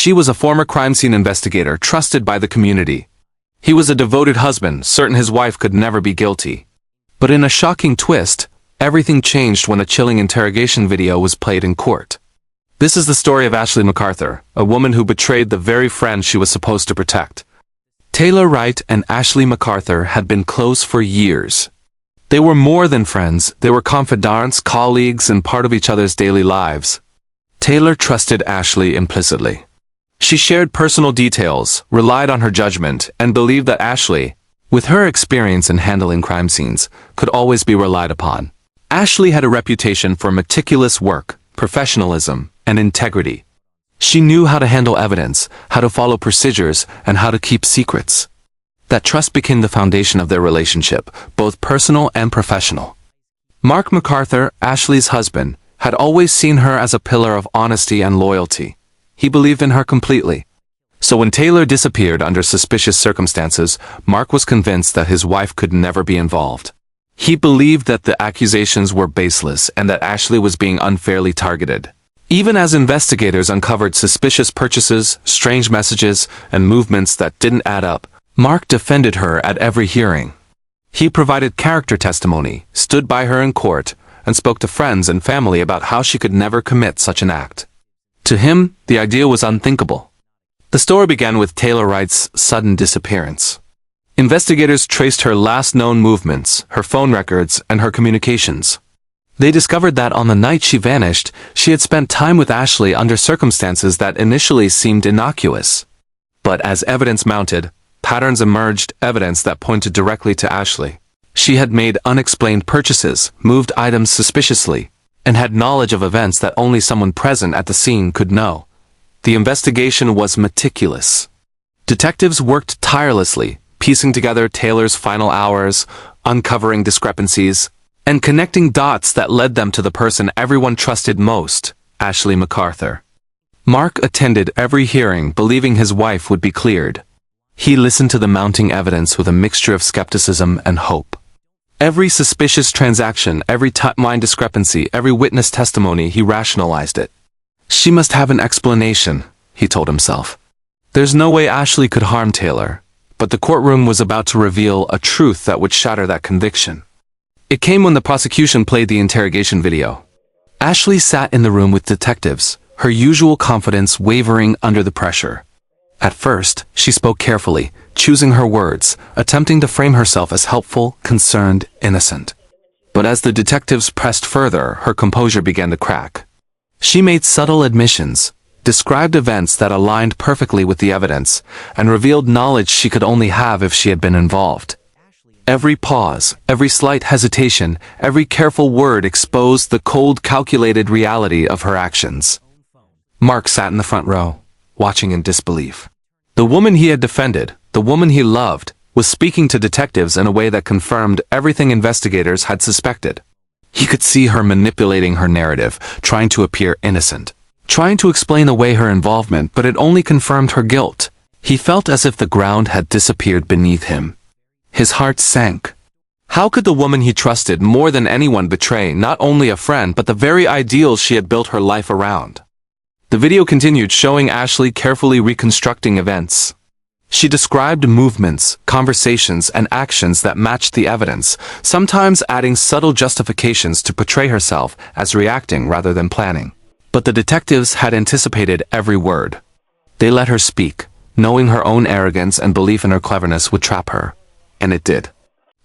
She was a former crime scene investigator trusted by the community. He was a devoted husband, certain his wife could never be guilty. But in a shocking twist, everything changed when a chilling interrogation video was played in court. This is the story of Ashley McArthur, a woman who betrayed the very friend she was supposed to protect. Taylor Wright and Ashley McArthur had been close for years. They were more than friends, they were confidants, colleagues, and part of each other's daily lives. Taylor trusted Ashley implicitly. She shared personal details, relied on her judgment, and believed that Ashley, with her experience in handling crime scenes, could always be relied upon. Ashley had a reputation for meticulous work, professionalism, and integrity. She knew how to handle evidence, how to follow procedures, and how to keep secrets. That trust became the foundation of their relationship, both personal and professional. Mark McArthur, Ashley's husband, had always seen her as a pillar of honesty and loyalty. He believed in her completely. So when Taylor disappeared under suspicious circumstances, Mark was convinced that his wife could never be involved. He believed that the accusations were baseless and that Ashley was being unfairly targeted. Even as investigators uncovered suspicious purchases, strange messages, and movements that didn't add up, Mark defended her at every hearing. He provided character testimony, stood by her in court, and spoke to friends and family about how she could never commit such an act. To him, the idea was unthinkable. The story began with Taylor Wright's sudden disappearance. Investigators traced her last known movements, her phone records, and her communications. They discovered that on the night she vanished, she had spent time with Ashley under circumstances that initially seemed innocuous. But as evidence mounted, patterns emerged, evidence that pointed directly to Ashley. She had made unexplained purchases, moved items suspiciously, and had knowledge of events that only someone present at the scene could know. The investigation was meticulous. Detectives worked tirelessly, piecing together Taylor's final hours, uncovering discrepancies, and connecting dots that led them to the person everyone trusted most, Ashley McArthur. Mark attended every hearing believing his wife would be cleared. He listened to the mounting evidence with a mixture of skepticism and hope. Every suspicious transaction, every timeline discrepancy, every witness testimony, he rationalized it. She must have an explanation, he told himself. There's no way Ashley could harm Taylor, but the courtroom was about to reveal a truth that would shatter that conviction. It came when the prosecution played the interrogation video. Ashley sat in the room with detectives, her usual confidence wavering under the pressure. At first, she spoke carefully, choosing her words, attempting to frame herself as helpful, concerned, innocent. But as the detectives pressed further, her composure began to crack. She made subtle admissions, described events that aligned perfectly with the evidence, and revealed knowledge she could only have if she had been involved. Every pause, every slight hesitation, every careful word exposed the cold, calculated reality of her actions. Mark sat in the front row, watching in disbelief. The woman he had defended, the woman he loved, was speaking to detectives in a way that confirmed everything investigators had suspected. He could see her manipulating her narrative, trying to appear innocent, trying to explain away her involvement, but it only confirmed her guilt. He felt as if the ground had disappeared beneath him. His heart sank. How could the woman he trusted more than anyone betray not only a friend but the very ideals she had built her life around? The video continued, showing Ashley carefully reconstructing events. She described movements, conversations, and actions that matched the evidence, sometimes adding subtle justifications to portray herself as reacting rather than planning. But the detectives had anticipated every word. They let her speak, knowing her own arrogance and belief in her cleverness would trap her. And it did.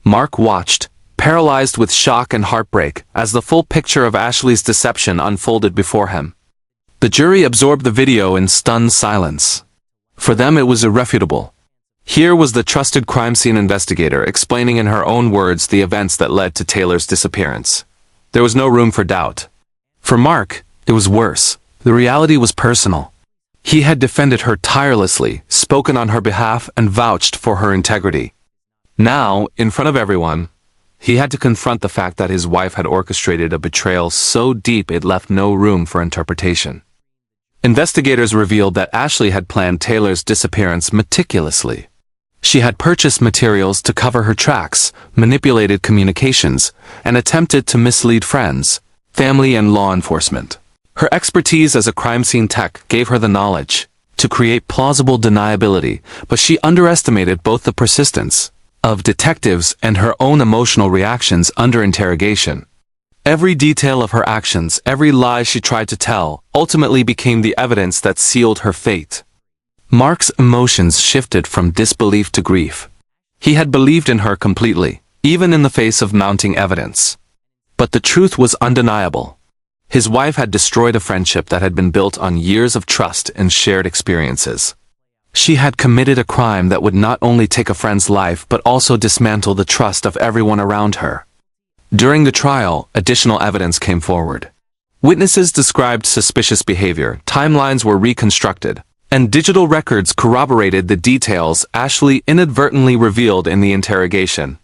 Mark watched, paralyzed with shock and heartbreak, as the full picture of Ashley's deception unfolded before him. The jury absorbed the video in stunned silence. For them it was irrefutable. Here was the trusted crime scene investigator explaining in her own words the events that led to Taylor's disappearance. There was no room for doubt. For Mark, it was worse. The reality was personal. He had defended her tirelessly, spoken on her behalf, and vouched for her integrity. Now, in front of everyone, he had to confront the fact that his wife had orchestrated a betrayal so deep it left no room for interpretation. Investigators revealed that Ashley had planned Taylor's disappearance meticulously. She had purchased materials to cover her tracks, manipulated communications, and attempted to mislead friends, family, and law enforcement. Her expertise as a crime scene tech gave her the knowledge to create plausible deniability, but she underestimated both the persistence of detectives and her own emotional reactions under interrogation. Every detail of her actions, every lie she tried to tell, ultimately became the evidence that sealed her fate. Mark's emotions shifted from disbelief to grief. He had believed in her completely, even in the face of mounting evidence. But the truth was undeniable. His wife had destroyed a friendship that had been built on years of trust and shared experiences. She had committed a crime that would not only take a friend's life but also dismantle the trust of everyone around her. During the trial, additional evidence came forward. Witnesses described suspicious behavior, timelines were reconstructed, and digital records corroborated the details Ashley inadvertently revealed in the interrogation.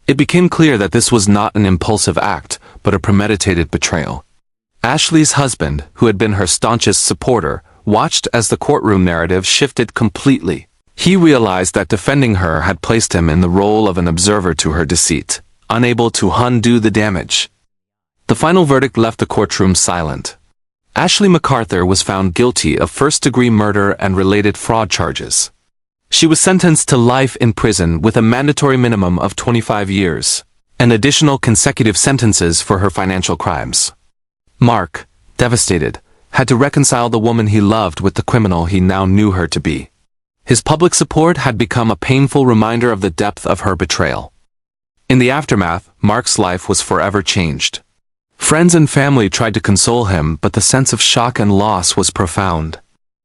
It became clear that this was not an impulsive act, but a premeditated betrayal. Ashley's husband, who had been her staunchest supporter, watched as the courtroom narrative shifted completely. He realized that defending her had placed him in the role of an observer to her deceit, unable to undo the damage. The final verdict left the courtroom silent. Ashley McArthur was found guilty of first-degree murder and related fraud charges. She was sentenced to life in prison with a mandatory minimum of 25 years, and additional consecutive sentences for her financial crimes. Mark, devastated, had to reconcile the woman he loved with the criminal he now knew her to be. His public support had become a painful reminder of the depth of her betrayal. In the aftermath, Mark's life was forever changed. Friends and family tried to console him, but the sense of shock and loss was profound.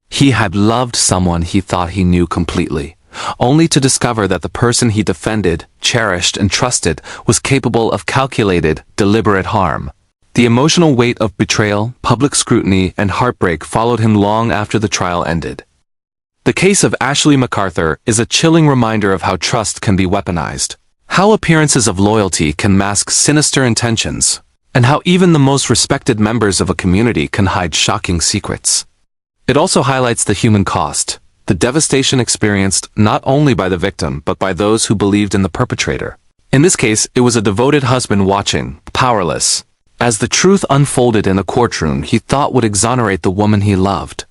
He had loved someone he thought he knew completely, only to discover that the person he defended, cherished, and trusted was capable of calculated, deliberate harm. The emotional weight of betrayal, public scrutiny, and heartbreak followed him long after the trial ended. The case of Ashley McArthur is a chilling reminder of how trust can be weaponized, how appearances of loyalty can mask sinister intentions, and how even the most respected members of a community can hide shocking secrets. It also highlights the human cost, the devastation experienced not only by the victim but by those who believed in the perpetrator. In this case, it was a devoted husband watching, powerless, as the truth unfolded in a courtroom he thought would exonerate the woman he loved.